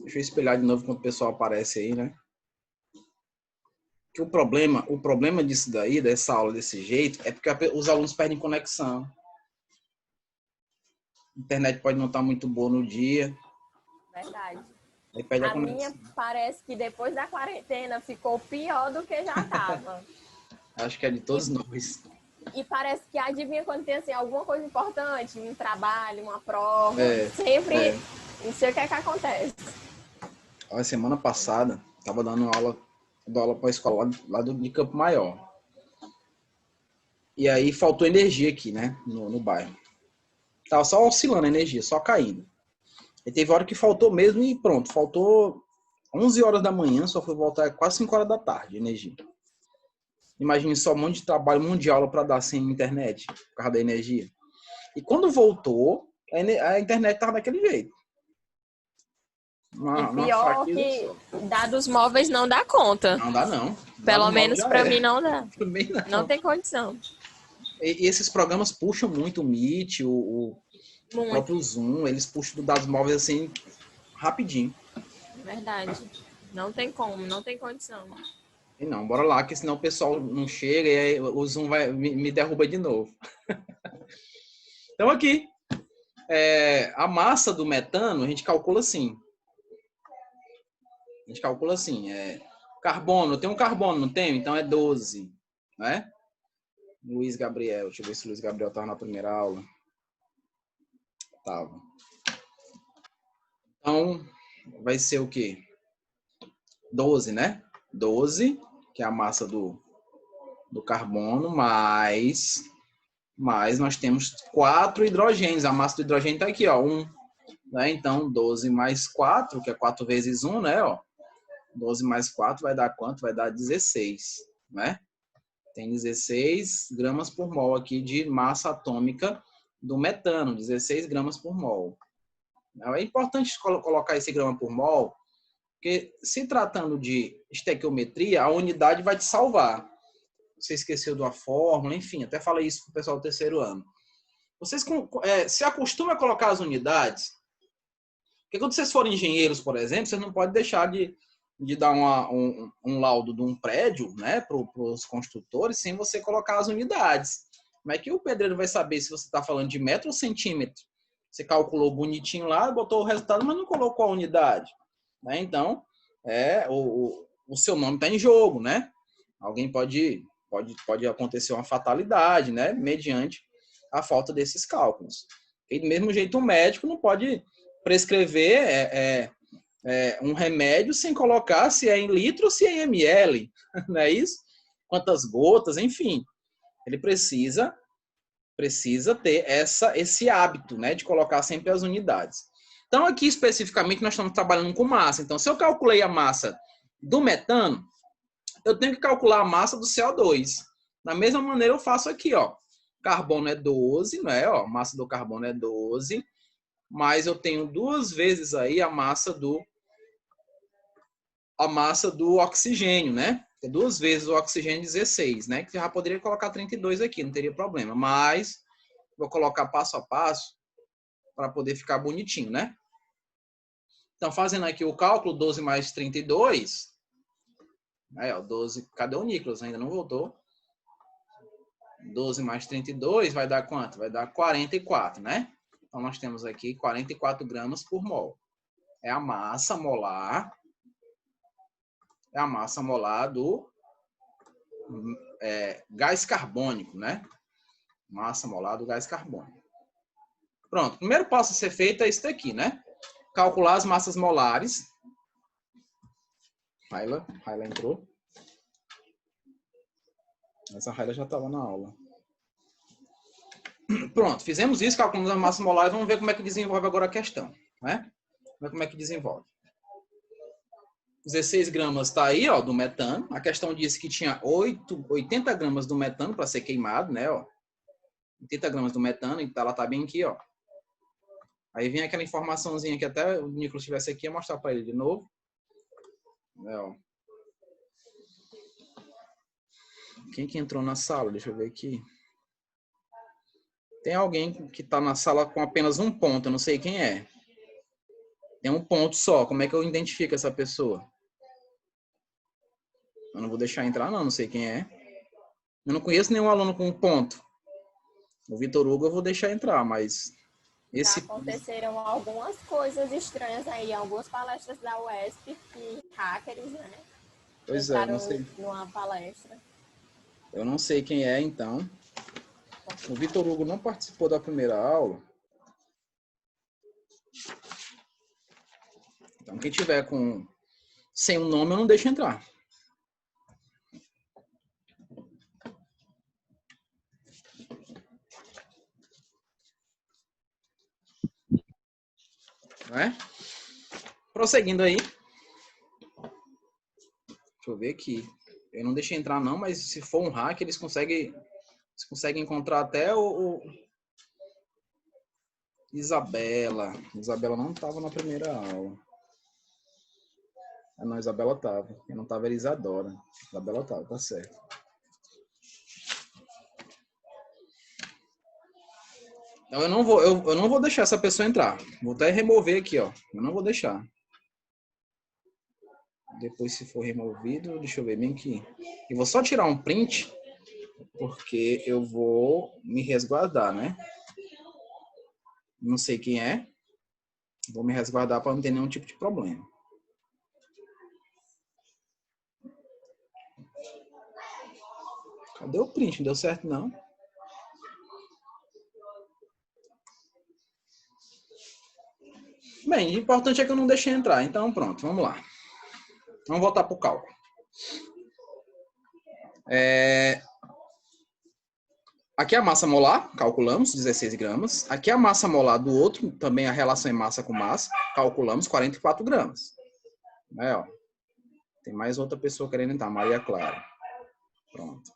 Deixa eu espelhar de novo enquanto o pessoal aparece aí, né? Que o problema disso daí, dessa aula desse jeito, é porque os alunos perdem conexão. A internet pode não estar muito boa no dia. Verdade. Aí perde a A minha conexão. parece que depois da quarentena ficou pior do que já estava. Acho que é de todos nós. E parece que adivinha quando tem assim, alguma coisa importante, um trabalho, uma prova, sempre não sei o que é que acontece. A semana passada, estava dando aula para a escola lá de Campo Maior. E aí faltou energia aqui, né? No bairro. Tava só oscilando a energia, só caindo. E teve hora que faltou mesmo e pronto. Faltou 11 horas da manhã, só foi voltar quase 5 horas da tarde, energia. Imagine só um monte de trabalho, um monte de aula para dar sem internet, por causa da energia. E quando voltou, a internet tava daquele jeito. E pior que dados móveis não dá conta. Não dá, não. Pelo menos para mim não dá. Também não. Não tem condição. E esses programas puxam muito o Meet, o próprio Zoom, eles puxam dos dados móveis assim, rapidinho. Verdade. Não tem como, não tem condição. E não, bora lá, que senão o pessoal não chega e aí o Zoom me derruba de novo. Então aqui, a massa do metano, a gente calcula assim. Carbono, tem um carbono, não tem? Então é 12, né? Luiz Gabriel, deixa eu ver se o Luiz Gabriel estava na primeira aula. Tava. Então, vai ser o quê? 12, né? 12, que é a massa do carbono, mais nós temos 4 hidrogênios. A massa do hidrogênio está aqui, ó, 1. Né? Então, 12 mais 4, que é 4 vezes 1, né? Ó, 12 mais 4 vai dar quanto? Vai dar 16, né? Tem 16 gramas por mol aqui de massa atômica do metano, 16 gramas por mol. É importante colocar esse grama por mol, porque se tratando de estequiometria, a unidade vai te salvar. Você esqueceu de uma fórmula, enfim, até falei isso para o pessoal do terceiro ano. Vocês se acostumam a colocar as unidades, porque quando vocês forem engenheiros, por exemplo, vocês não podem deixar de dar um laudo de um prédio, né, para os construtores, sem você colocar as unidades. Como é que o pedreiro vai saber se você está falando de metro ou centímetro? Você calculou bonitinho lá, botou o resultado, mas não colocou a unidade. Né? Então, o seu nome está em jogo, né? Alguém pode acontecer uma fatalidade, né? Mediante a falta desses cálculos. E do mesmo jeito, o médico não pode prescrever um remédio sem colocar se é em litro ou se é em ml, não é isso? Quantas gotas, enfim. Ele precisa ter esse hábito, né, de colocar sempre as unidades. Então, aqui especificamente, nós estamos trabalhando com massa. Então, se eu calculei a massa do metano, eu tenho que calcular a massa do CO2. Da mesma maneira, eu faço aqui, ó. Carbono é 12, né? Ó, a massa do carbono é 12, mas eu tenho 2 vezes aí a massa do oxigênio, né? 2 vezes o oxigênio, 16, né? Que você já poderia colocar 32 aqui, não teria problema. Mas vou colocar passo a passo para poder ficar bonitinho, né? Então, fazendo aqui o cálculo, 12 mais 32. Aí, ó, 12. Cadê o Nicolas? Ainda não voltou. 12 mais 32 vai dar quanto? Vai dar 44, né? Então, nós temos aqui 44 gramas por mol. É a massa molar. É a massa molar do gás carbônico, né? Massa molar do gás carbônico. Pronto. O primeiro passo a ser feito é isso daqui, né? Calcular as massas molares. Raila entrou. Essa Raila já estava na aula. Pronto, fizemos isso, calculamos as massas molares. Vamos ver como é que desenvolve agora a questão, né? Vamos ver como é que desenvolve. 16 gramas está aí, ó, do metano. A questão disse que tinha 80 gramas do metano para ser queimado, né? Ó. 80 gramas do metano, então ela está bem aqui, ó. Aí vem aquela informaçãozinha que até o Nicolas estivesse aqui, ia mostrar para ele de novo. Ó. Quem que entrou na sala? Deixa eu ver aqui. Tem alguém que está na sala com apenas um ponto, eu não sei quem é. Tem um ponto só. Como é que eu identifico essa pessoa? Eu não vou deixar entrar, não sei quem é. Eu não conheço nenhum aluno com um ponto. O Vitor Hugo eu vou deixar entrar, mas... Já aconteceram algumas coisas estranhas aí, algumas palestras da UESP que hackers, né? Pois é, não sei. Numa palestra. Eu não sei quem é, então. O Vitor Hugo não participou da primeira aula. Então, quem tiver sem um nome, eu não deixo entrar. Não é? Prosseguindo aí. Deixa eu ver aqui. Eu não deixei entrar não, mas se for um hack, eles conseguem encontrar até o Isabela. Isabela não estava na primeira aula. Não, Isabela estava. Quem não estava era Isadora. Isabela estava, tá certo. Então eu não vou deixar essa pessoa entrar. Vou até remover aqui, ó. Eu não vou deixar. Depois, se for removido, deixa eu ver bem aqui. Eu vou só tirar um print, porque eu vou me resguardar, né? Não sei quem é. Vou me resguardar para não ter nenhum tipo de problema. Cadê o print? Não deu certo, não. Bem, o importante é que eu não deixei entrar. Então, pronto, vamos lá. Vamos voltar para o cálculo. Aqui é a massa molar, calculamos, 16 gramas. Aqui é a massa molar do outro, também a relação em massa com massa, calculamos 44 gramas. Ó. Tem mais outra pessoa querendo entrar, Maria Clara. Pronto.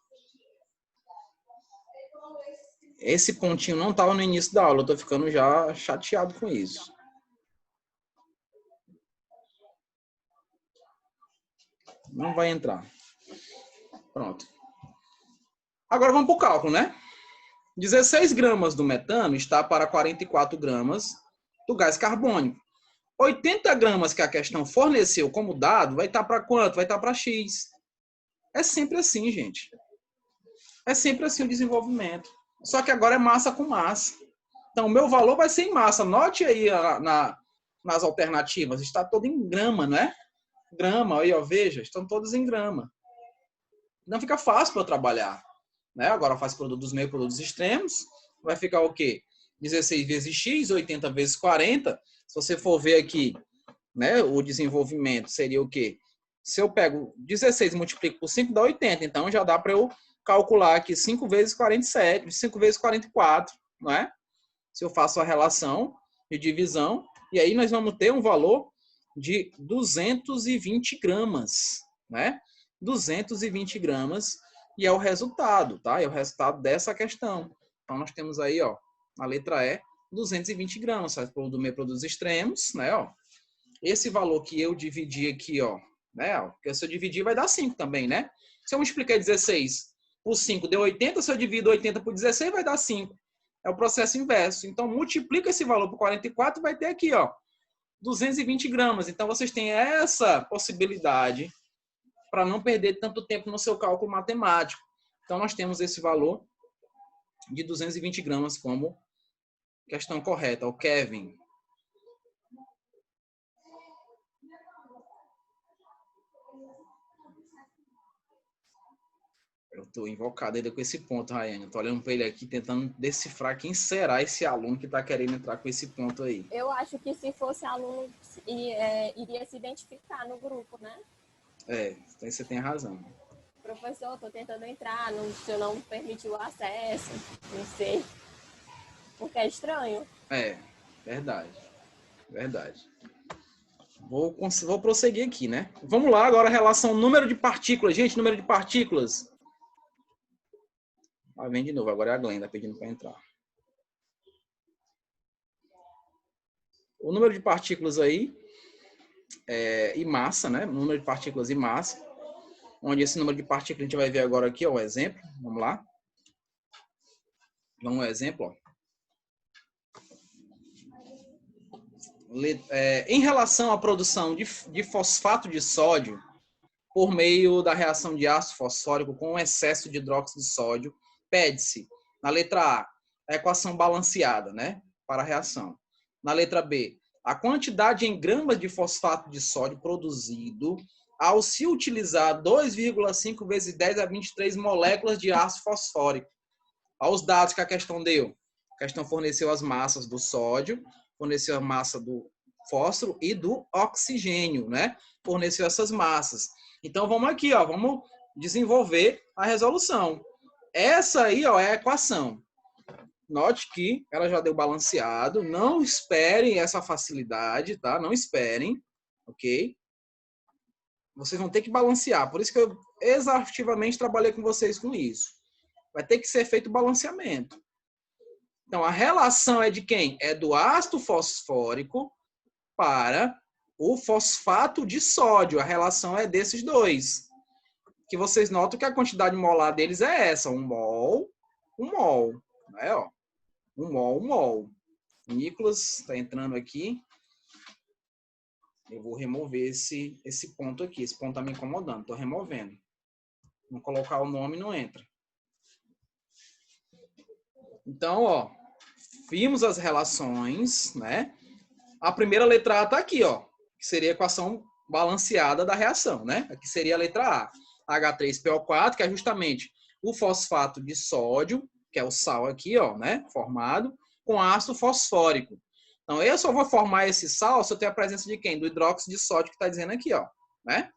Esse pontinho não estava no início da aula, eu estou ficando já chateado com isso. Não vai entrar. Pronto. Agora vamos para o cálculo, né? 16 gramas do metano está para 44 gramas do gás carbônico. 80 gramas que a questão forneceu como dado vai estar para quanto? Vai estar para X. É sempre assim, gente. É sempre assim o desenvolvimento. Só que agora é massa com massa. Então, o meu valor vai ser em massa. Note aí nas alternativas. Está todo em grama, não é? Grama, aí, ó, veja, estão todos em grama. Não fica fácil para eu trabalhar. Né? Agora faz produtos meio, produtos extremos. Vai ficar o quê? 16 vezes X, 80 vezes 40. Se você for ver aqui, né, o desenvolvimento seria o quê? Se eu pego 16 e multiplico por 5, dá 80. Então, já dá para eu calcular aqui 5 vezes 47, 5 vezes 44, não é? Se eu faço a relação de divisão, e aí nós vamos ter um valor de 220 gramas, né? 220 gramas, e é o resultado, tá? É o resultado dessa questão. Então, nós temos aí, ó, a letra E, 220 gramas, faz do meio produtos extremos, né? Ó. Esse valor que eu dividi aqui, ó, né? Ó, porque se eu dividir vai dar 5 também, né? Se eu multiplicar 16 por 5, deu 80. Se eu divido 80 por 16, vai dar 5. É o processo inverso. Então, multiplica esse valor por 44, vai ter aqui, ó, 220 gramas. Então, vocês têm essa possibilidade para não perder tanto tempo no seu cálculo matemático. Então, nós temos esse valor de 220 gramas como questão correta. O Kevin. Eu estou invocado ainda com esse ponto, Rayane. Estou olhando para ele aqui, tentando decifrar quem será esse aluno que está querendo entrar com esse ponto aí. Eu acho que se fosse aluno, iria se identificar no grupo, né? Então você tem razão. Professor, estou tentando entrar, o senhor não permitiu o acesso, não sei. Porque é estranho. Verdade. Vou prosseguir aqui, né? Vamos lá, agora relação número de partículas. Gente, número de partículas. Vem de novo, agora é a Glenda pedindo para entrar. O número de partículas aí e massa, né? O número de partículas e massa. Onde esse número de partículas a gente vai ver agora aqui, ó, um exemplo. Vamos lá. Vamos um exemplo, ó. Em relação à produção de fosfato de sódio, por meio da reação de ácido fosfórico com excesso de hidróxido de sódio, pede-se, na letra A equação balanceada, né, para a reação. Na letra B, a quantidade em gramas de fosfato de sódio produzido ao se utilizar 2,5 vezes 10 a 23 moléculas de ácido fosfórico. Aos dados que a questão deu. A questão forneceu as massas do sódio, forneceu a massa do fósforo e do oxigênio, né? Forneceu essas massas. Então, vamos aqui, ó, vamos desenvolver a resolução. Essa aí, ó, é a equação. Note que ela já deu balanceado. Não esperem essa facilidade, tá? Não esperem, ok? Vocês vão ter que balancear. Por isso que eu exaustivamente trabalhei com vocês com isso. Vai ter que ser feito o balanceamento. Então, a relação é de quem? É do ácido fosfórico para o fosfato de sódio. A relação é desses dois. Que vocês notam que a quantidade molar deles é essa. 1 mol, 1 mol. Né, ó? 1 mol, 1 mol. O Nicolas está entrando aqui. Eu vou remover esse ponto aqui. Esse ponto está me incomodando. Estou removendo. Vou colocar o nome, não entra. Então, ó, vimos as relações, né? A primeira letra A está aqui, ó, que seria a equação balanceada da reação, né? Aqui seria a letra A. H3PO4, que é justamente o fosfato de sódio, que é o sal aqui, ó, né? Formado, com ácido fosfórico. Então, eu só vou formar esse sal se eu tenho a presença de quem? Do hidróxido de sódio, que está dizendo aqui, ó, né?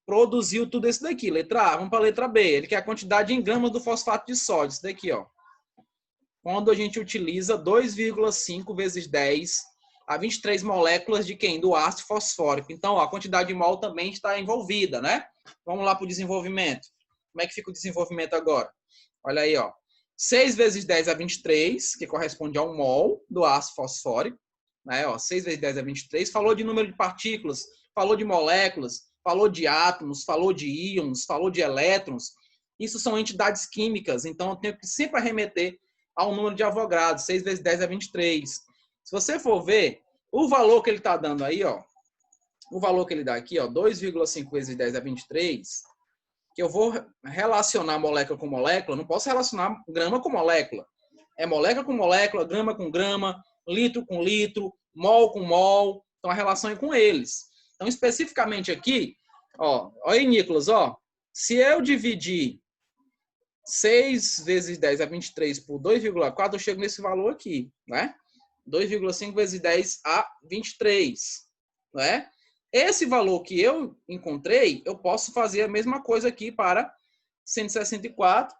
Produziu tudo isso daqui, letra A. Vamos para a letra B. Ele quer a quantidade em gramas do fosfato de sódio, isso daqui, ó. Quando a gente utiliza 2,5 vezes 10 a 23 moléculas de quem? Do ácido fosfórico. Então, ó, a quantidade de mol também está envolvida, né? Vamos lá para o desenvolvimento. Como é que fica o desenvolvimento agora? Olha aí, ó. 6 vezes 10 a 23, que corresponde a 1 mol do ácido fosfórico. Né? Ó, 6 vezes 10 a 23. Falou de número de partículas, falou de moléculas, falou de átomos, falou de íons, falou de elétrons. Isso são entidades químicas, então eu tenho que sempre arremeter ao número de Avogadro, 6 vezes 10 é 23. Se você for ver, o valor que ele está dando aí, ó, o valor que ele dá aqui, ó, 2,5 vezes 10 é 23, que eu vou relacionar molécula com molécula, não posso relacionar grama com molécula. É molécula com molécula, grama com grama, litro com litro, mol com mol, então a relação é com eles. Então, especificamente aqui, ó aí, Nicolas, ó, se eu dividir 6 vezes 10 a 23 por 2,4, eu chego nesse valor aqui, né? 2,5 vezes 10 a 23, né? Esse valor que eu encontrei, eu posso fazer a mesma coisa aqui para 164,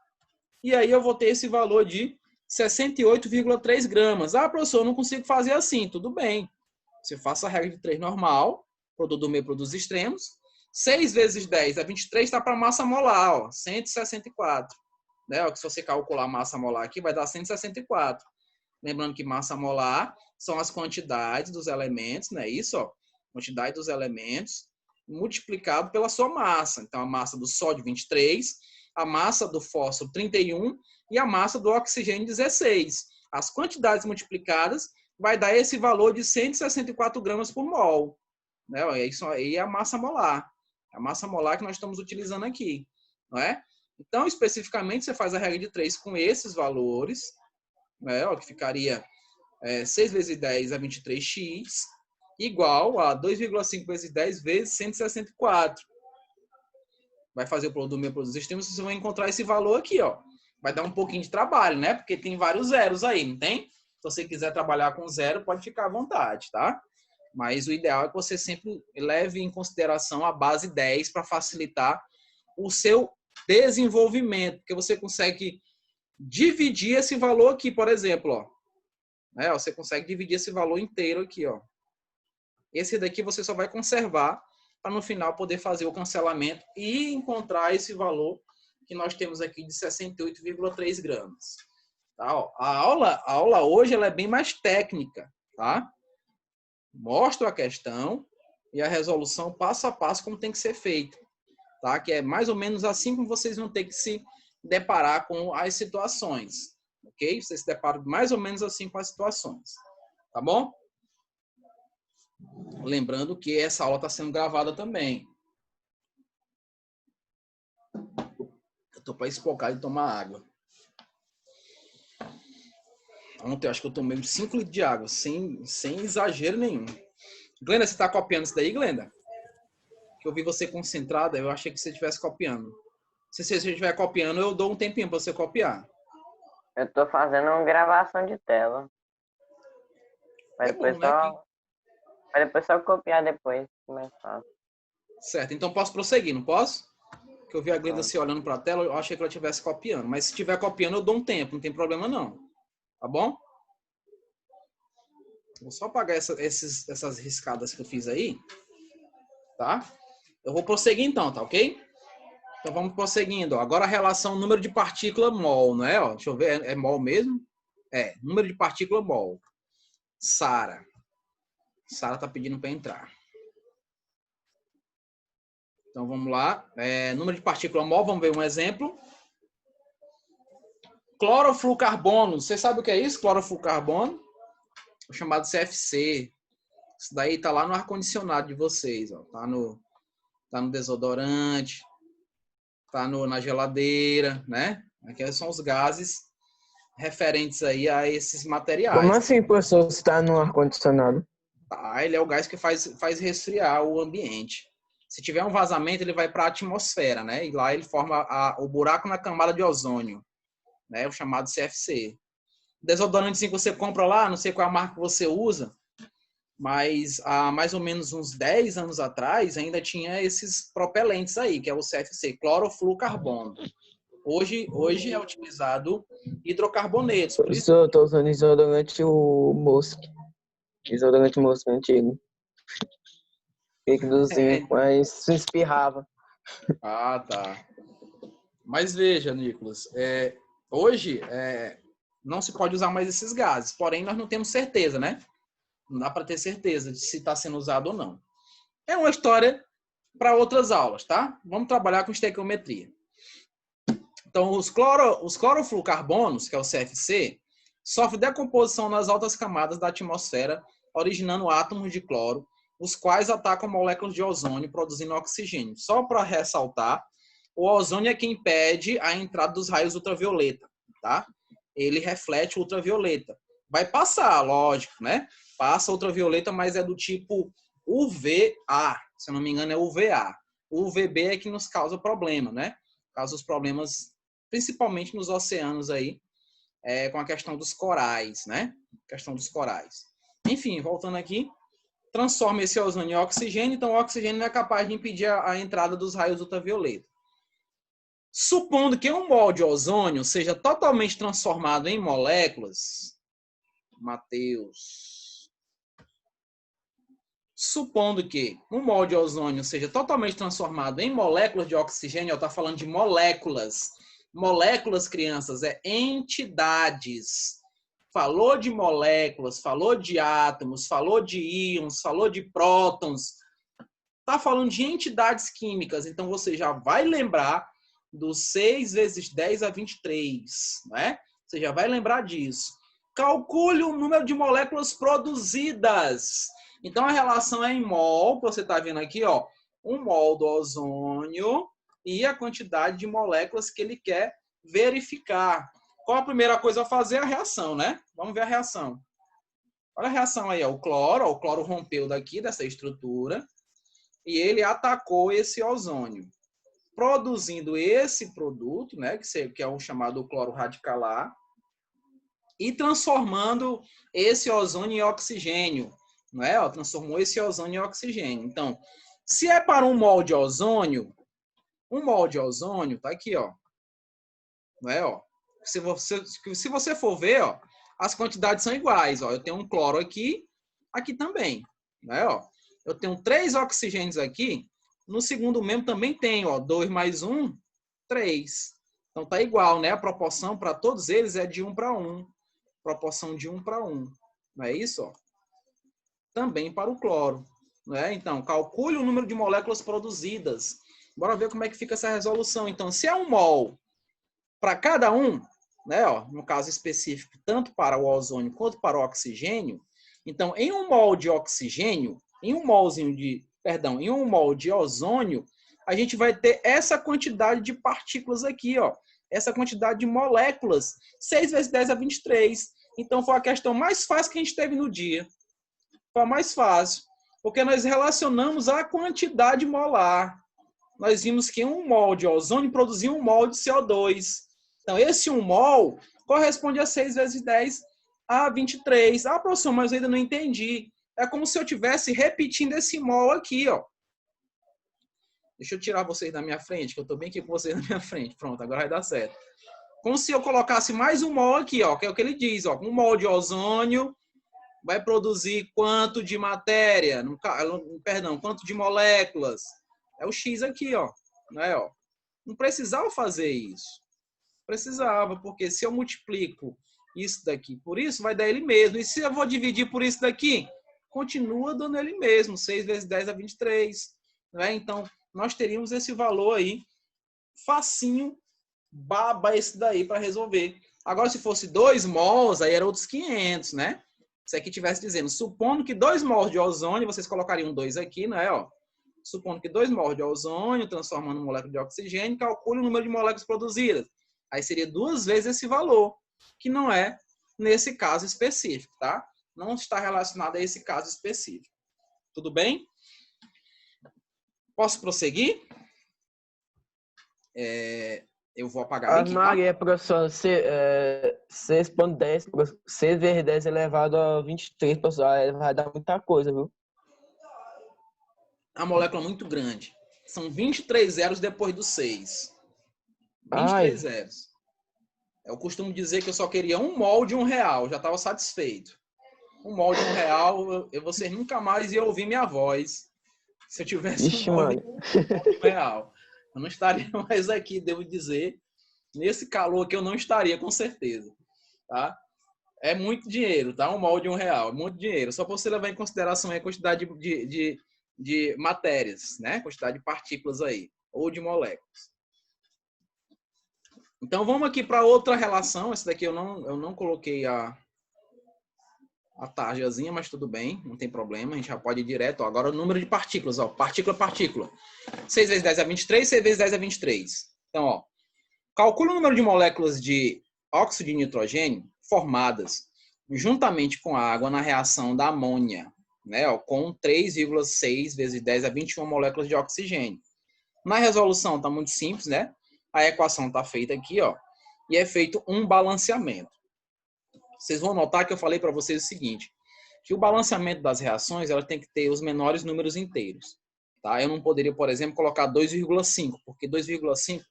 e aí eu vou ter esse valor de 68,3 gramas. Ah, professor, eu não consigo fazer assim. Tudo bem. Você faça a regra de 3 normal, produto do meio, produto dos extremos. 6 vezes 10 a 23 está para massa molar, ó, 164. Né? Se você calcular a massa molar aqui, vai dar 164. Lembrando que massa molar são as quantidades dos elementos, né? Isso, ó, quantidade dos elementos multiplicado pela sua massa. Então, a massa do sódio, 23, a massa do fósforo, 31, e a massa do oxigênio, 16. As quantidades multiplicadas vai dar esse valor de 164 gramas por mol. Né? Isso aí é a massa molar. A massa molar que nós estamos utilizando aqui. Não é? Então, especificamente, você faz a regra de 3 com esses valores, né, ó, que ficaria 6 vezes 10 a 23x, igual a 2,5 vezes 10 vezes 164. Vai fazer o produto do meu produto extremo, vocês vão encontrar esse valor aqui, ó. Vai dar um pouquinho de trabalho, né? Porque tem vários zeros aí, não tem? Se você quiser trabalhar com zero, pode ficar à vontade, tá? Mas o ideal é que você sempre leve em consideração a base 10 para facilitar o seu desenvolvimento, porque você consegue dividir esse valor aqui, por exemplo, ó. Você consegue dividir esse valor inteiro aqui, ó. Esse daqui você só vai conservar para no final poder fazer o cancelamento e encontrar esse valor que nós temos aqui de 68,3 gramas. Tá, ó. A aula hoje ela é bem mais técnica, tá? Mostro a questão e a resolução passo a passo como tem que ser feito, tá? Que é mais ou menos assim como vocês vão ter que se deparar com as situações, ok? Vocês se deparam mais ou menos assim com as situações, tá bom? Lembrando que essa aula está sendo gravada também. Eu tô para espocar e tomar água. Ontem eu acho que eu tomei 5 litros de água, sem exagero nenhum. Glenda, você tá copiando isso daí, Glenda? Que eu vi você concentrada, eu achei que você estivesse copiando. Se você estiver copiando, eu dou um tempinho para você copiar. Eu tô fazendo uma gravação de tela. Mas depois, bom, né? depois só copiar depois, mais fácil. Certo, então posso prosseguir, não posso? Que eu vi a Glenda se olhando para a tela, eu achei que ela estivesse copiando. Mas se estiver copiando, eu dou um tempo, não tem problema não. Tá bom? Vou só apagar essas riscadas que eu fiz aí. Tá? Eu vou prosseguir então, tá ok? Então vamos prosseguindo. Ó. Agora a relação número de partícula mol, não é? Ó, deixa eu ver, é mol mesmo? É, número de partícula mol. Sara. Sara tá pedindo para entrar. Então vamos lá. Número de partícula mol, vamos ver um exemplo. Clorofluorcarbono. Você sabe o que é isso? Clorofluorcarbono? O chamado CFC. Isso daí tá lá no ar-condicionado de vocês. Ó. Tá no desodorante. Tá na geladeira, né? Aqui são os gases referentes aí a esses materiais. Como assim, professor, está no ar-condicionado? Tá, ele é o gás que faz resfriar o ambiente. Se tiver um vazamento, ele vai para a atmosfera, né? E lá ele forma o buraco na camada de ozônio, né? O chamado CFC. Desodorante que você compra lá, não sei qual é a marca que você usa, mas há mais ou menos uns 10 anos atrás ainda tinha esses propelentes aí, que é o CFC, clorofluorcarbono. Hoje é utilizado hidrocarbonetos. Por isso... Eu estou usando desodorante o Musk. Desodorante Musk antigo. Líquidozinho, mas se espirrava. Ah, tá. Mas veja, Nicolas, hoje não se pode usar mais esses gases, porém nós não temos certeza, né? Não dá para ter certeza de se está sendo usado ou não. É uma história para outras aulas, tá? Vamos trabalhar com estequiometria. Então, os clorofluorcarbonos, que é o CFC, sofrem decomposição nas altas camadas da atmosfera, originando átomos de cloro, os quais atacam moléculas de ozônio, produzindo oxigênio. Só para ressaltar, o ozônio é quem impede a entrada dos raios ultravioleta, tá? Ele reflete ultravioleta. Vai passar, lógico, né? Passa ultravioleta, mas é do tipo UVA, se eu não me engano é UVA. O UVB é que nos causa problema, né? Causa os problemas, principalmente nos oceanos aí, com a questão dos corais, né? Questão dos corais. Enfim, voltando aqui, transforma esse ozônio em oxigênio, então o oxigênio não é capaz de impedir a entrada dos raios ultravioleta. Supondo que um mol de ozônio seja totalmente transformado em moléculas, Mateus, supondo que um mol de ozônio seja totalmente transformado em moléculas de oxigênio, eu estou falando de moléculas. Moléculas, crianças, é entidades. Falou de moléculas, falou de átomos, falou de íons, falou de prótons. Está falando de entidades químicas, então você já vai lembrar dos 6 vezes 10 a 23, né? Você já vai lembrar disso. Calcule o número de moléculas produzidas. Então, a relação é em mol, que você está vendo aqui, ó, 1 mol do ozônio e a quantidade de moléculas que ele quer verificar. Qual a primeira coisa a fazer? A reação, né? Vamos ver a reação. Olha a reação aí, ó, o cloro rompeu daqui, dessa estrutura, e ele atacou esse ozônio, produzindo esse produto, né, que é o chamado cloro radicalar, e transformando esse ozônio em oxigênio, não é? Ó, transformou esse ozônio em oxigênio. Então, se é para um mol de ozônio, tá aqui, ó, não é? Ó, se você for ver, ó, as quantidades são iguais, ó. Eu tenho um cloro aqui também, não é? Ó, eu tenho 3 oxigênios aqui. No segundo membro também tem, ó, 2 mais 1, 3. Então tá igual, né? A proporção para todos eles é de 1 para 1. Proporção de 1 para 1. Não é isso? Ó? Também para o cloro. Não é? Então, calcule o número de moléculas produzidas. Bora ver como é que fica essa resolução. Então, se é 1 mol para cada um, né? Ó, no caso específico, tanto para o ozônio quanto para o oxigênio, então, em 1 mol de oxigênio, em um mol de ozônio, a gente vai ter essa quantidade de partículas aqui, ó. Essa quantidade de moléculas, 6 vezes 10 a 23. Então, foi a questão mais fácil que a gente teve no dia. Foi a mais fácil, porque nós relacionamos a quantidade molar. Nós vimos que 1 mol de ozônio produzia 1 mol de CO2. Então, esse 1 mol corresponde a 6 vezes 10 a 23. Ah, professor, mas eu ainda não entendi. É como se eu estivesse repetindo esse mol aqui, ó. Deixa eu tirar vocês da minha frente, que eu estou bem aqui com vocês na minha frente. Pronto, agora vai dar certo. Como se eu colocasse mais 1 mol aqui, ó, que é o que ele diz, ó. 1 mol de ozônio vai produzir quanto de matéria? Perdão, quanto de moléculas? É o X aqui, ó. Né, ó. Não precisava fazer isso. Precisava, porque se eu multiplico isso daqui por isso, vai dar ele mesmo. E se eu vou dividir por isso daqui, continua dando ele mesmo. 6 vezes 10 a 23. Né? Então, nós teríamos esse valor aí, facinho, baba esse daí para resolver. Agora, se fosse 2 mols, aí era outros 500, né? Se aqui estivesse dizendo, supondo que 2 mols de ozônio, vocês colocariam 2 aqui, né? Ó. Supondo que 2 mols de ozônio, transformando em molécula de oxigênio, calcule o número de moléculas produzidas. Aí seria 2 vezes esse valor, que não é nesse caso específico, tá? Não está relacionado a esse caso específico. Tudo bem? Posso prosseguir? Eu vou apagar bem aqui, tá? Maria, professor, 6.10, 6 vezes 10 elevado a 23, professor, aí vai dar muita coisa, viu? A molécula é muito grande. São 23 zeros depois do 6. 23 Ai. zeros. Eu costumo dizer que eu só queria 1 mol de R$1. Já estava satisfeito. 1 mol de R$1, vocês nunca mais iam ouvir minha voz. Se eu tivesse Ixi, um mol mano. de R$1. Eu não estaria mais aqui, devo dizer. Nesse calor aqui eu não estaria, com certeza. Tá? É muito dinheiro, tá? 1 mol de R$1. É muito dinheiro. Só para você levar em consideração a quantidade de matérias, né? Quantidade de partículas aí. Ou de moléculas. Então, vamos aqui para outra relação. Essa daqui eu não coloquei a tarjazinha, mas tudo bem, não tem problema. A gente já pode ir direto. Ó, agora o número de partículas. Ó, partícula. 6 vezes 10 a 23, 6 vezes 10 a 23. Então, ó, calcula o número de moléculas de óxido de nitrogênio formadas juntamente com a água na reação da amônia, né, ó, com 3,6 vezes 10 a 21 moléculas de oxigênio. Na resolução está muito simples, né? A equação está feita aqui, ó, e é feito um balanceamento. Vocês vão notar que eu falei para vocês o seguinte, que o balanceamento das reações ela tem que ter os menores números inteiros. Tá? Eu não poderia, por exemplo, colocar 2,5, porque 2,5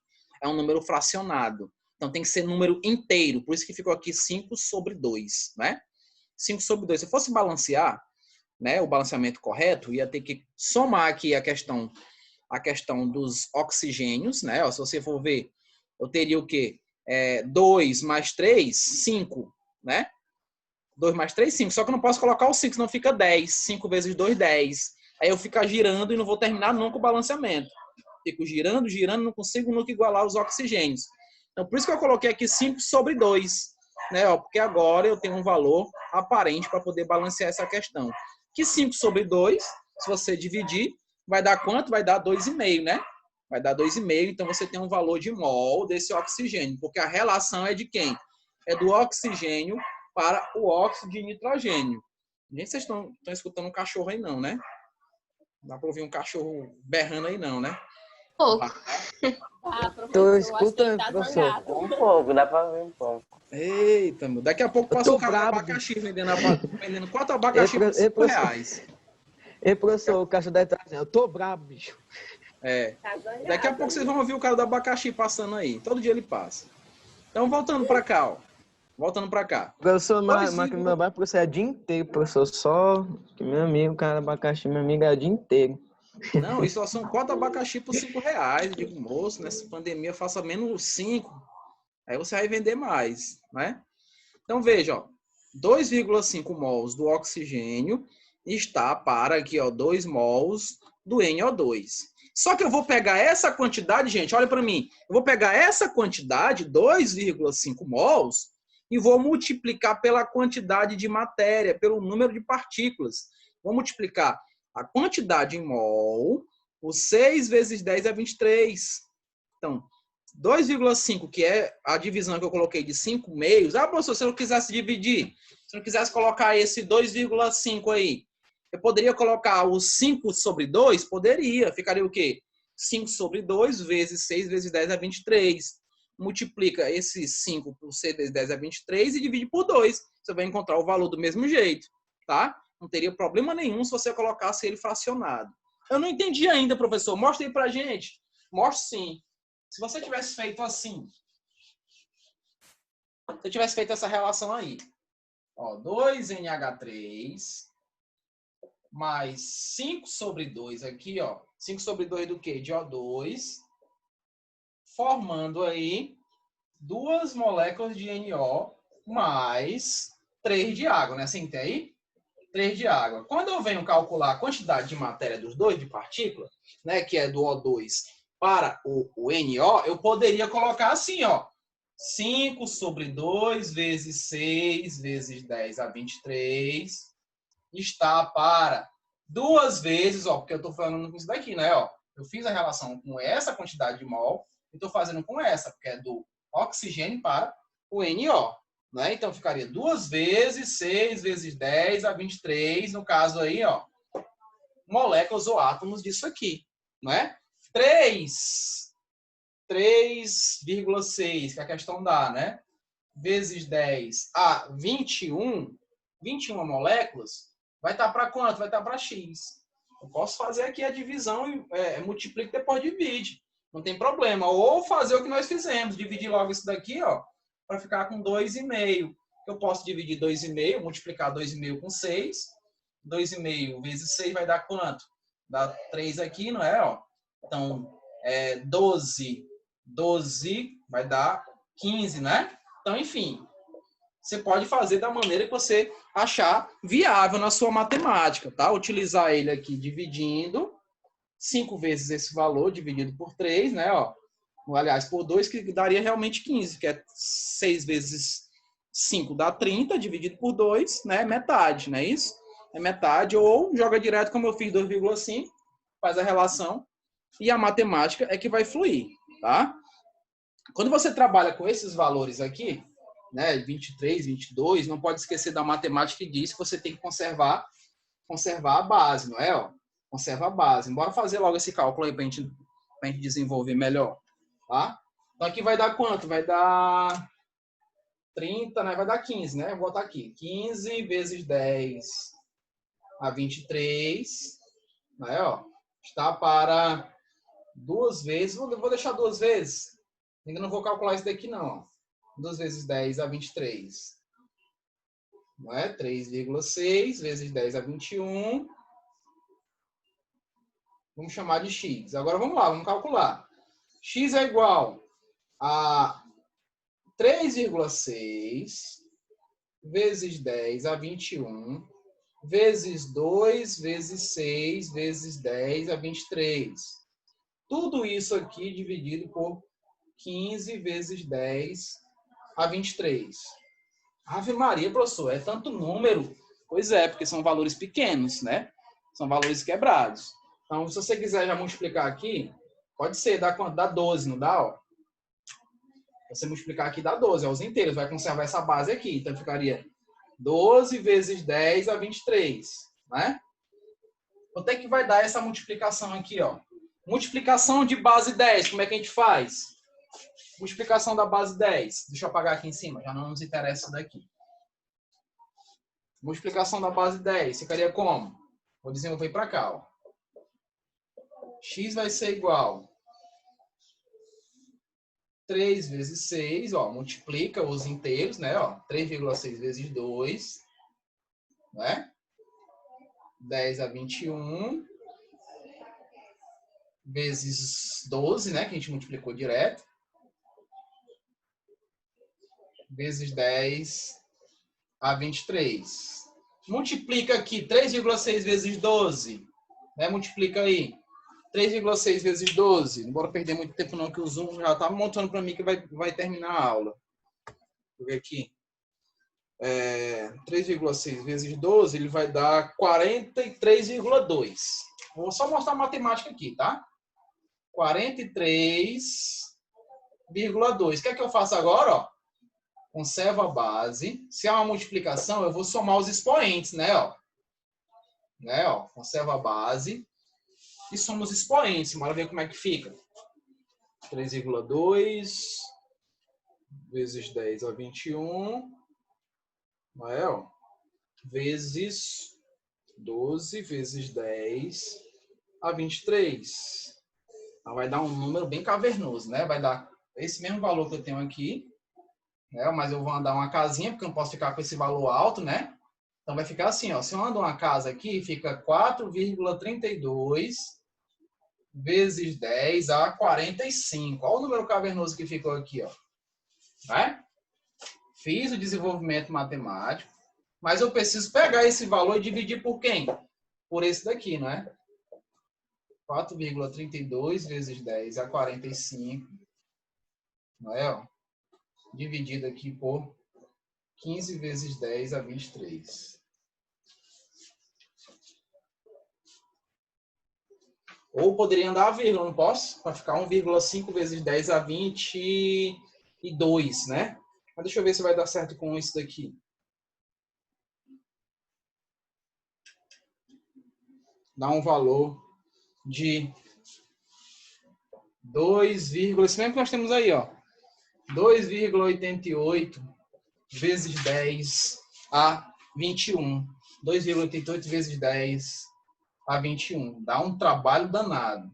é um número fracionado. Então tem que ser número inteiro, por isso que ficou aqui 5 sobre 2. Né? 5 sobre 2. Se eu fosse balancear, né, o balanceamento correto, ia ter que somar aqui a questão dos oxigênios, né? Ó, se você for ver, eu teria o quê? 2 mais 3, 5, né? 2 mais 3, 5. Só que eu não posso colocar o 5, senão fica 10. 5 vezes 2, 10. Aí eu fico girando e não vou terminar nunca o balanceamento. Fico girando, não consigo nunca igualar os oxigênios. Então, por isso que eu coloquei aqui 5 sobre 2. Né? Ó, porque agora eu tenho um valor aparente para poder balancear essa questão. Que 5 sobre 2, se você dividir, vai dar quanto? Vai dar 2,5, né? Vai dar 2,5, então você tem um valor de mol desse oxigênio, porque a relação é de quem? É do oxigênio para o óxido de nitrogênio. Gente, vocês estão escutando um cachorro aí não, né? Não dá para ouvir um cachorro berrando aí não, né? Pouco. Tô escutando, professor. Um pouco, dá pra ver um pouco. Eita, meu. Daqui a pouco passa um cara de abacaxi vendendo 4 abacaxi por R$5. Ei, professor, o caixa da entrada, eu tô brabo, bicho. Daqui a pouco vocês vão ouvir o cara do abacaxi passando aí. Todo dia ele passa. Então, voltando para cá, ó. Voltando para cá. Professor, mas meu pai, professor, é o dia inteiro, professor. Só que meu amigo, o cara do abacaxi, meu amigo, é o dia inteiro. Não, isso só são 4 abacaxi por R$5. Eu digo, moço, nessa pandemia faça menos 5. Aí você vai vender mais, né? Então, veja, ó. 2,5 mols do oxigênio está para aqui, ó, 2 mols do NO2. Só que eu vou pegar essa quantidade, gente, olha para mim. Eu vou pegar essa quantidade, 2,5 mols, e vou multiplicar pela quantidade de matéria, pelo número de partículas. Vou multiplicar A quantidade em mol, o 6 vezes 10 é 23. Então, 2,5, que é a divisão que eu coloquei de 5 meios. Ah, professor, se eu não quisesse dividir, se eu não quisesse colocar esse 2,5 aí, eu poderia colocar o 5 sobre 2? Poderia. Ficaria o quê? 5 sobre 2 vezes 6 vezes 10 é 23. Multiplica esse 5 por 6 vezes 10 é 23 e divide por 2. Você vai encontrar o valor do mesmo jeito, tá? Não teria problema nenhum se você colocasse ele fracionado. Eu não entendi ainda, professor. Mostra aí pra gente. Mostra sim. Se você tivesse feito assim, se eu tivesse feito essa relação aí, ó, 2NH3 mais 5 sobre 2 aqui, ó, 5 sobre 2 do quê? De O2, formando aí 2 moléculas de NO mais 3 de água, né? Assim, tem aí? 3 de água. Quando eu venho calcular a quantidade de matéria dos dois, de partícula, né, que é do O2 para o NO, eu poderia colocar assim, ó, 5 sobre 2 vezes 6 vezes 10 a 23 está para 2 vezes, ó, porque eu estou falando com isso daqui, né, ó, eu fiz a relação com essa quantidade de mol e estou fazendo com essa, porque é do oxigênio para o NO. Né? Então, ficaria 2 vezes 6 vezes 10 a 23, no caso aí, ó, moléculas ou átomos disso aqui, não é? 3,6, que a questão dá, né? Vezes 10 a 21 moléculas, vai estar para quanto? Vai estar para X. Eu posso fazer aqui a divisão e multiplica e depois divide. Não tem problema. Ou fazer o que nós fizemos, dividir logo isso daqui, ó, para ficar com 2,5. Eu posso dividir 2,5, multiplicar 2,5 com 6. 2,5 vezes 6 vai dar quanto? Dá 3 aqui, não é? Ó. Então, 12 vai dar 15, né? Então, enfim, você pode fazer da maneira que você achar viável na sua matemática, tá? Utilizar ele aqui dividindo 5 vezes esse valor, dividido por 3, né? Ó. Aliás, por 2, que daria realmente 15, que é 6 vezes 5 dá 30, dividido por 2, né? Metade, não é isso? É metade, ou joga direto, como eu fiz, 2,5, faz a relação, e a matemática é que vai fluir, tá? Quando você trabalha com esses valores aqui, né, 23, 22, não pode esquecer da matemática que diz que você tem que conservar a base, não é? Ó? Conserva a base. Bora fazer logo esse cálculo aí para a gente desenvolver melhor, tá? Então aqui vai dar quanto? Vai dar 30, né? Vai dar 15, né? Vou botar aqui. 15 vezes 10 a 23, né? Ó, está para 2 vezes. Vou deixar 2 vezes. Ainda não vou calcular isso daqui, não. 2 vezes 10 a 23. Não é? 3,6 vezes 10 a 21. Vamos chamar de x. Agora vamos lá, vamos calcular. X é igual a 3,6 vezes 10 a 21 vezes 2 vezes 6 vezes 10 a 23. Tudo isso aqui dividido por 15 vezes 10 a 23. Ave Maria, professor, é tanto número? Pois é, porque são valores pequenos, né? São valores quebrados. Então, se você quiser já multiplicar aqui, pode ser, dá quanto? Dá 12, não dá? Ó? Você multiplicar aqui dá 12, é os inteiros, vai conservar essa base aqui. Então, ficaria 12 vezes 10 a 23, né? Quanto é que vai dar essa multiplicação aqui, ó? Multiplicação de base 10, como é que a gente faz? Multiplicação da base 10. Deixa eu apagar aqui em cima, já não nos interessa isso daqui. Multiplicação da base 10, ficaria como? Vou desenvolver para cá, ó. X vai ser igual 3 vezes 6, ó, multiplica os inteiros, né, ó, 3,6 vezes 2, né? 10 a 21 vezes 12, né, que a gente multiplicou direto, vezes 10 a 23. Multiplica aqui 3,6 vezes 12, né? Multiplica aí. 3,6 vezes 12. Não bora perder muito tempo não, que o Zoom já está montando para mim que vai terminar a aula. Vou ver aqui. 3,6 vezes 12, ele vai dar 43,2. Vou só mostrar a matemática aqui, tá? 43,2. O que é que eu faço agora, ó? Conservo a base. Se é uma multiplicação, eu vou somar os expoentes, né, ó? Conservo a base e somo os expoentes. Bora ver como é que fica. 3,2 vezes 10 a 21, não é, ó? Vezes 12 vezes 10 a 23. Então, vai dar um número bem cavernoso, né? Vai dar esse mesmo valor que eu tenho aqui, né? Mas eu vou andar uma casinha, porque eu não posso ficar com esse valor alto, né? Então, vai ficar assim, ó. Se eu ando uma casa aqui, fica 4,32 vezes 10 a 45. Olha o número cavernoso que ficou aqui, ó. Né? Fiz o desenvolvimento matemático, mas eu preciso pegar esse valor e dividir por quem? Por esse daqui, não é? 4,32 vezes 10 a 45, não é? Ó? Dividido aqui por 15 vezes 10 a 23. Ou poderia andar a vírgula, não posso? Para ficar 1,5 vezes 10 a 22, né? Mas deixa eu ver se vai dar certo com isso daqui. Dá um valor de 2, esse mesmo que nós temos aí, ó. 2,88 vezes 10 a 21. 2,88 vezes 10 a 21. Dá um trabalho danado.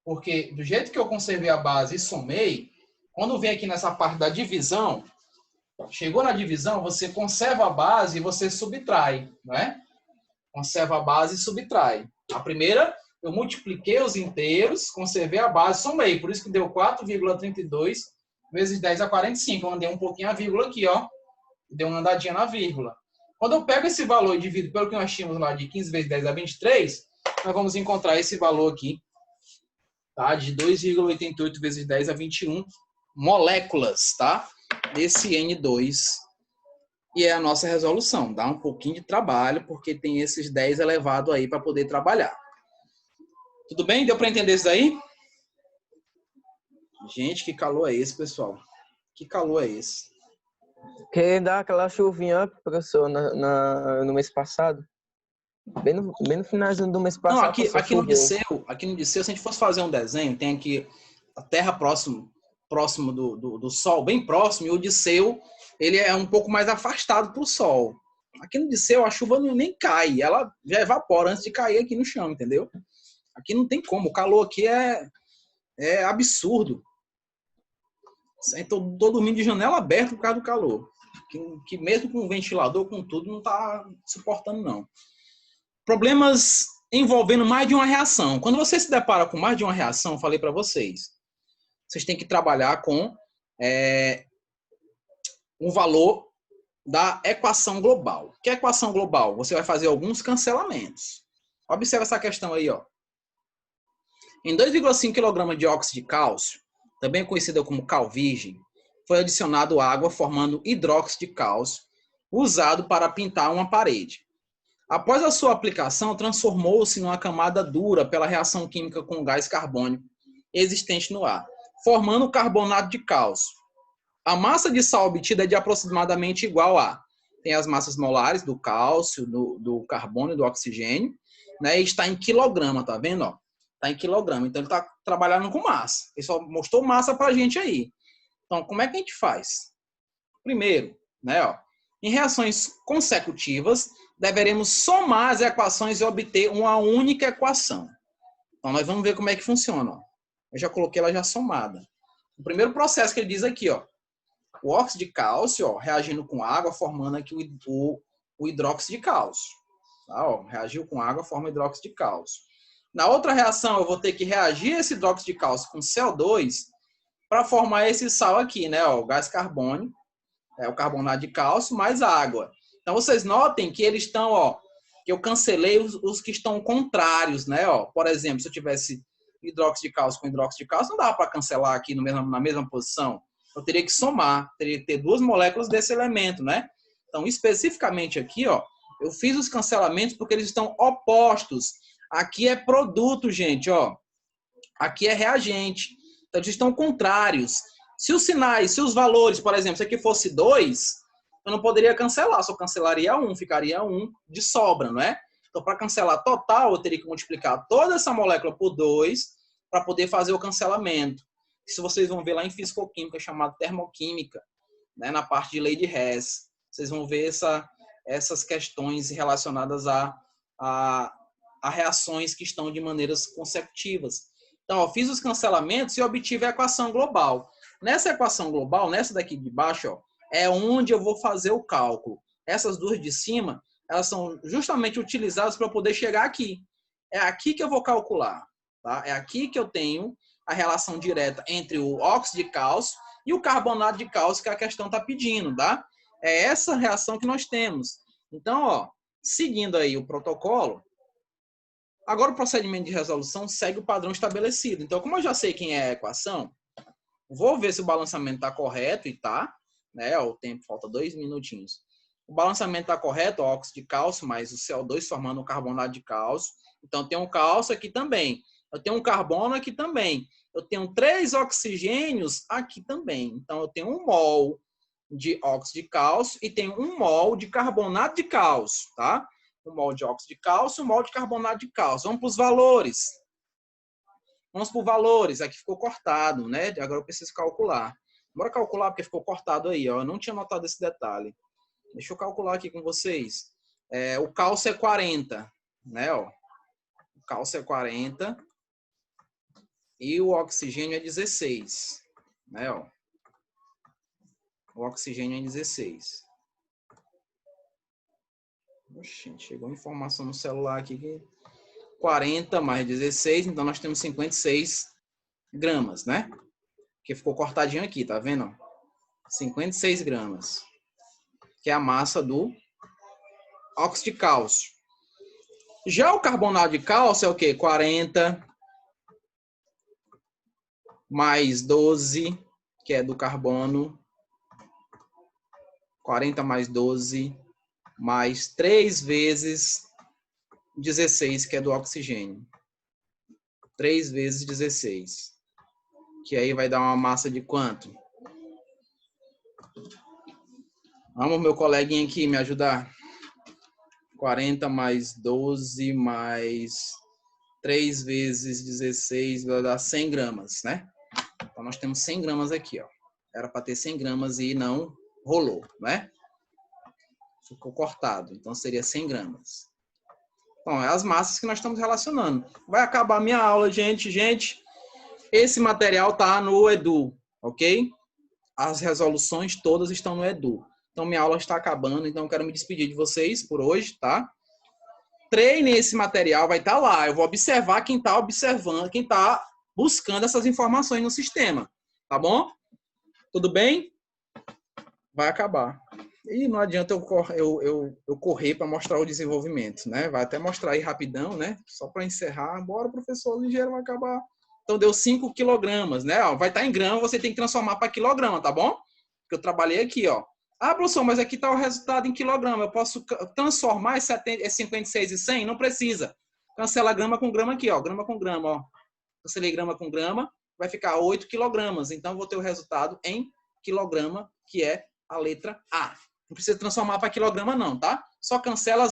Porque do jeito que eu conservei a base e somei, quando vem aqui nessa parte da divisão, chegou na divisão, você conserva a base e você subtrai, não é? Conserva a base e subtrai. A primeira, eu multipliquei os inteiros, conservei a base, somei. Por isso que deu 4,32 vezes 10 a 45. Eu andei um pouquinho a vírgula aqui, ó. Deu uma andadinha na vírgula. Quando eu pego esse valor e divido pelo que nós tínhamos lá de 15 vezes 10 a 23, nós vamos encontrar esse valor aqui, tá? De 2,88 vezes 10 a 21 moléculas, tá? Desse N2. E é a nossa resolução. Dá um pouquinho de trabalho, porque tem esses 10 elevado aí para poder trabalhar. Tudo bem? Deu para entender isso daí? Gente, que calor é esse, pessoal? Que calor é esse? Que dá aquela chuvinha, professor, no mês passado. Bem no finalzinho do mês passado. Não, aqui no Disseu, se a gente fosse fazer um desenho, tem aqui a Terra próximo do Sol, bem próximo, e o Disseu, ele é um pouco mais afastado para o Sol. Aqui no Disseu, a chuva nem cai, ela já evapora antes de cair aqui no chão, entendeu? Aqui não tem como, o calor aqui é absurdo. Estou dormindo de janela aberta por causa do calor. Que mesmo com o ventilador, com tudo, não está suportando, não. Problemas envolvendo mais de uma reação. Quando você se depara com mais de uma reação, falei para vocês têm que trabalhar com um valor da equação global. Que é a equação global? Você vai fazer alguns cancelamentos. Observe essa questão aí, ó. Em 2,5 kg de óxido de cálcio, também conhecida como cal virgem, foi adicionado água formando hidróxido de cálcio, usado para pintar uma parede. Após a sua aplicação, transformou-se numa camada dura pela reação química com o gás carbônico existente no ar, formando carbonato de cálcio. A massa de sal obtida é de aproximadamente igual a... Tem as massas molares do cálcio, do carbono e do oxigênio, né? E está em quilograma, tá vendo? Ó? Está em quilograma. Então, ele está trabalhando com massa. Ele só mostrou massa para a gente aí. Então, como é que a gente faz? Primeiro, né, ó, em reações consecutivas, deveremos somar as equações e obter uma única equação. Então, nós vamos ver como é que funciona. Ó. Eu já coloquei ela já somada. O primeiro processo que ele diz aqui, ó, o óxido de cálcio, ó, reagindo com água, formando aqui o hidróxido de cálcio. Tá, ó, reagiu com água, forma hidróxido de cálcio. Na outra reação, eu vou ter que reagir esse hidróxido de cálcio com CO2 para formar esse sal aqui, né? Ó, o gás carbônico, o carbonato de cálcio, mais água. Então, vocês notem que eles estão, ó, que eu cancelei os que estão contrários, né? Ó, por exemplo, se eu tivesse hidróxido de cálcio com hidróxido de cálcio, não dá para cancelar aqui na mesma posição. Eu teria que somar, teria que ter 2 moléculas desse elemento, né? Então, especificamente aqui, ó, eu fiz os cancelamentos porque eles estão opostos. Aqui é produto, gente, ó. Aqui é reagente. Então, eles estão contrários. Se os sinais, se os valores, por exemplo, se aqui fosse 2, eu não poderia cancelar, só cancelaria 1, ficaria 1 de sobra, não é? Então, para cancelar total, eu teria que multiplicar toda essa molécula por 2 para poder fazer o cancelamento. Isso vocês vão ver lá em fisicoquímica, chamado termoquímica, né, na parte de lei de Hess. Vocês vão ver essas questões relacionadas a reações que estão de maneiras consecutivas. Então, eu fiz os cancelamentos e obtive a equação global. Nessa equação global, nessa daqui de baixo, ó, é onde eu vou fazer o cálculo. Essas duas de cima, elas são justamente utilizadas para poder chegar aqui. É aqui que eu vou calcular. Tá? É aqui que eu tenho a relação direta entre o óxido de cálcio e o carbonato de cálcio que a questão está pedindo. Tá? É essa reação que nós temos. Então, ó, seguindo aí o protocolo, agora o procedimento de resolução segue o padrão estabelecido. Então, como eu já sei quem é a equação, vou ver se o balanceamento está correto e tá. Né? O tempo falta 2 minutinhos. O balanceamento está correto, o óxido de cálcio mais o CO2 formando o carbonato de cálcio. Então, tem um cálcio aqui também. Eu tenho um carbono aqui também. Eu tenho 3 oxigênios aqui também. Então, eu tenho 1 mol de óxido de cálcio e tenho 1 mol de carbonato de cálcio, tá? 1 mol de óxido de cálcio, 1 mol de carbonato de cálcio. Vamos para os valores. Vamos para os valores. Aqui ficou cortado, né? Agora eu preciso calcular. Bora calcular porque ficou cortado aí, ó. Eu não tinha notado esse detalhe. Deixa eu calcular aqui com vocês. O cálcio é 40, né? Ó. O cálcio é 40 e o oxigênio é 16, né? Ó. O oxigênio é 16. Oxi, chegou informação no celular aqui que 40 mais 16, então nós temos 56 gramas, né? Que ficou cortadinho aqui, tá vendo? 56 gramas. Que é a massa do óxido de cálcio. Já o carbonato de cálcio é o quê? 40 mais 12, que é do carbono. 40 mais 12, mais 3 vezes 16, que é do oxigênio. 3 vezes 16. Que aí vai dar uma massa de quanto? Vamos, meu coleguinha aqui, me ajudar. 40 mais 12 mais 3 vezes 16 vai dar 100 gramas, né? Então, nós temos 100 gramas aqui, ó. Era para ter 100 gramas e não rolou, né? Ficou cortado. Então, seria 100 gramas. Então, é as massas que nós estamos relacionando. Vai acabar a minha aula, gente. Gente, esse material tá no Edu, ok? As resoluções todas estão no Edu. Então, minha aula está acabando, então eu quero me despedir de vocês por hoje, tá? Treine esse material, vai estar lá. Eu vou observar quem está observando, quem está buscando essas informações no sistema, tá bom? Tudo bem? Vai acabar. E não adianta eu correr para mostrar o desenvolvimento, né? Vai até mostrar aí rapidão, né? Só para encerrar. Bora, professor, ligeiro, vai acabar. Então, deu 5 quilogramas, né? Ó, vai estar em grama, você tem que transformar para quilograma, tá bom? Porque eu trabalhei aqui, ó. Ah, professor, mas aqui está o resultado em quilograma. Eu posso transformar esse 56 e 100? Não precisa. Cancela grama com grama aqui, ó. Grama com grama, ó. Cancelei grama com grama, vai ficar 8 quilogramas. Então, vou ter o resultado em quilograma, que é a letra A. Não precisa transformar para quilograma, não, tá? Só cancela